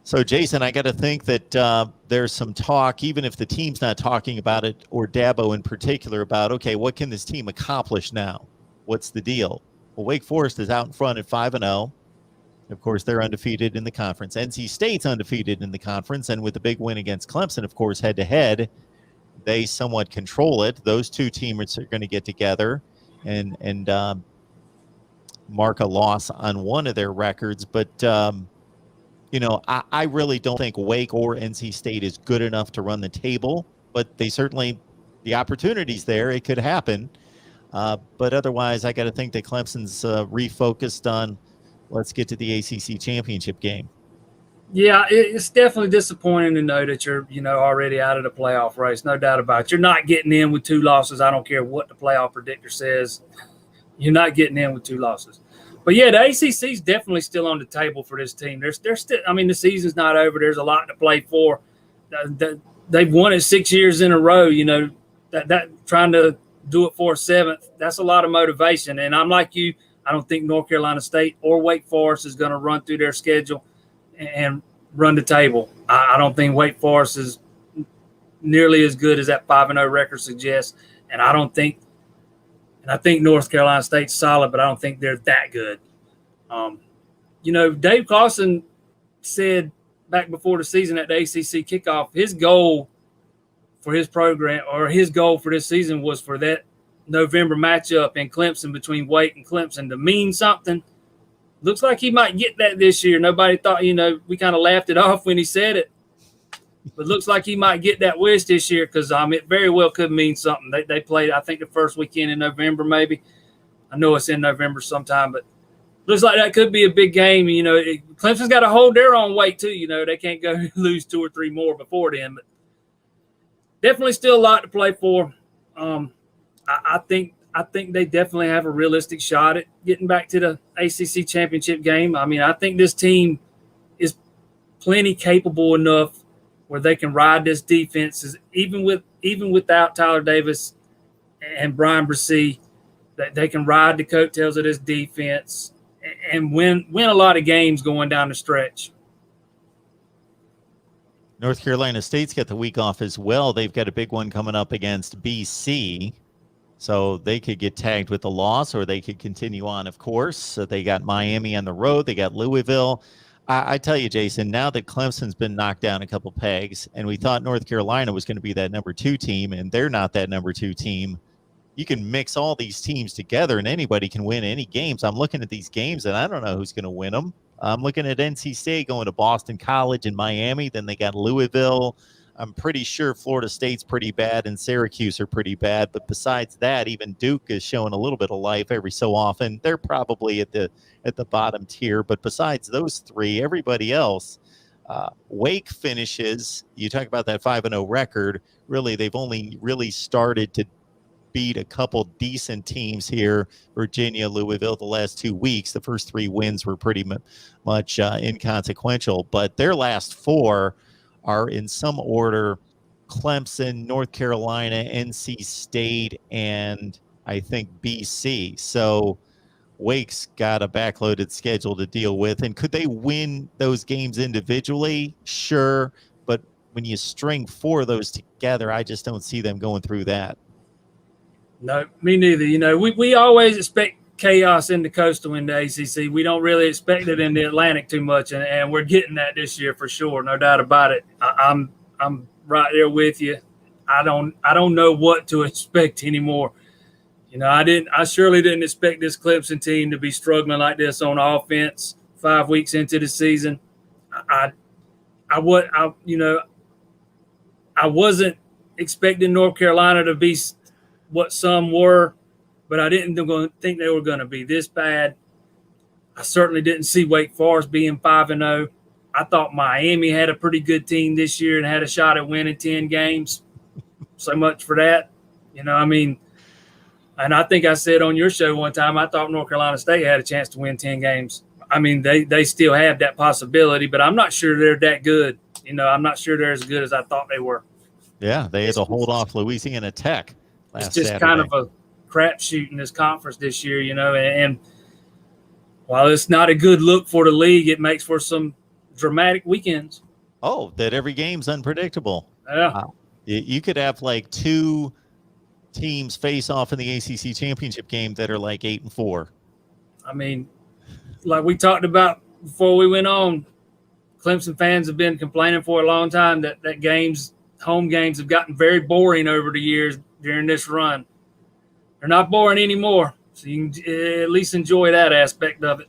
So, Jason, I got to think that there's some talk, even if the team's not talking about it, or Dabo in particular, about, okay, what can this team accomplish now? What's the deal? Well, Wake Forest is out in front at 5-0. Of course, they're undefeated in the conference. NC State's undefeated in the conference, and with the big win against Clemson, of course, head-to-head, they somewhat control it. Those two teams are going to get together and mark a loss on one of their records. But, I really don't think Wake or NC State is good enough to run the table, but they certainly, the opportunity's there. It could happen. But otherwise, I got to think that Clemson's refocused on, let's get to the ACC championship game. Yeah, it's definitely disappointing to know that you're, already out of the playoff race. No doubt about it. You're not getting in with 2 losses. I don't care what the playoff predictor says. You're not getting in with 2 losses. But, yeah, the ACC is definitely still on the table for this team. They're still – I mean, the season's not over. There's a lot to play for. They've won it 6 years in a row, that trying to do it for a 7th. That's a lot of motivation. And I'm like you. I don't think North Carolina State or Wake Forest is going to run through their schedule and run the table. I don't think Wake Forest is nearly as good as that 5-0 record suggests. And I think North Carolina State's solid, but I don't think they're that good. Dave Clawson said back before the season at the ACC kickoff, his goal for his program, or his goal for this season, was for that November matchup in Clemson between Wake and Clemson to mean something. Looks like he might get that this year. Nobody thought, we kind of laughed it off when he said it. But looks like he might get that wish this year because it very well could mean something. They played, I think, the first weekend in November maybe. I know it's in November sometime, but looks like that could be a big game. Clemson's got to hold their own weight too. They can't go lose 2 or 3 more before then. But definitely still a lot to play for. I think they definitely have a realistic shot at getting back to the ACC championship game. I mean, I think this team is plenty capable enough where they can ride this defense, even without Tyler Davis and Brian Bresee, that they can ride the coattails of this defense and win a lot of games going down the stretch. North Carolina State's got the week off as well. They've got a big one coming up against BC. So they could get tagged with a loss, or they could continue on, of course. So they got Miami on the road. They got Louisville. I tell you, Jason, now that Clemson's been knocked down a couple pegs, and we thought North Carolina was going to be that number 2 team, and they're not that number 2 team, you can mix all these teams together, and anybody can win any games. I'm looking at these games, and I don't know who's going to win them. I'm looking at NC State going to Boston College and Miami. Then they got Louisville. I'm pretty sure Florida State's pretty bad and Syracuse are pretty bad. But besides that, even Duke is showing a little bit of life every so often. They're probably at the bottom tier. But besides those 3, everybody else, Wake finishes. You talk about that 5-0 record. Really, they've only really started to beat a couple decent teams here. Virginia, Louisville, the last 2 weeks. The first 3 wins were pretty much inconsequential. But their last 4 are in some order: Clemson, North Carolina, NC State, and I think BC. So Wake's got a backloaded schedule to deal with. And could they win those games individually? Sure. But when you string 4 of those together, I just don't see them going through that. No, me neither. We always expect chaos in the Coastal in the ACC. We don't really expect it in the Atlantic too much, and we're getting that this year for sure, no doubt about it. I'm right there with you. I don't know what to expect anymore. I surely didn't expect this Clemson team to be struggling like this on offense 5 weeks into the season. I wasn't expecting North Carolina to be what some were, but I didn't think they were going to be this bad. I certainly didn't see Wake Forest being 5-0. I thought Miami had a pretty good team this year and had a shot at winning 10 games. So much for that. And I think I said on your show one time, I thought North Carolina State had a chance to win 10 games. They still have that possibility, but I'm not sure they're that good. I'm not sure they're as good as I thought they were. Yeah, they had to hold off Louisiana Tech last Saturday. It's just Saturday. kind of a crapshoot in this conference this year, and while it's not a good look for the league, it makes for some dramatic weekends. Oh, that every game's unpredictable. Yeah. Wow. You could have like 2 teams face off in the ACC championship game that are like 8-4. I mean, like we talked about before we went on, Clemson fans have been complaining for a long time that home games have gotten very boring over the years during this run. They're not boring anymore, so you can at least enjoy that aspect of it.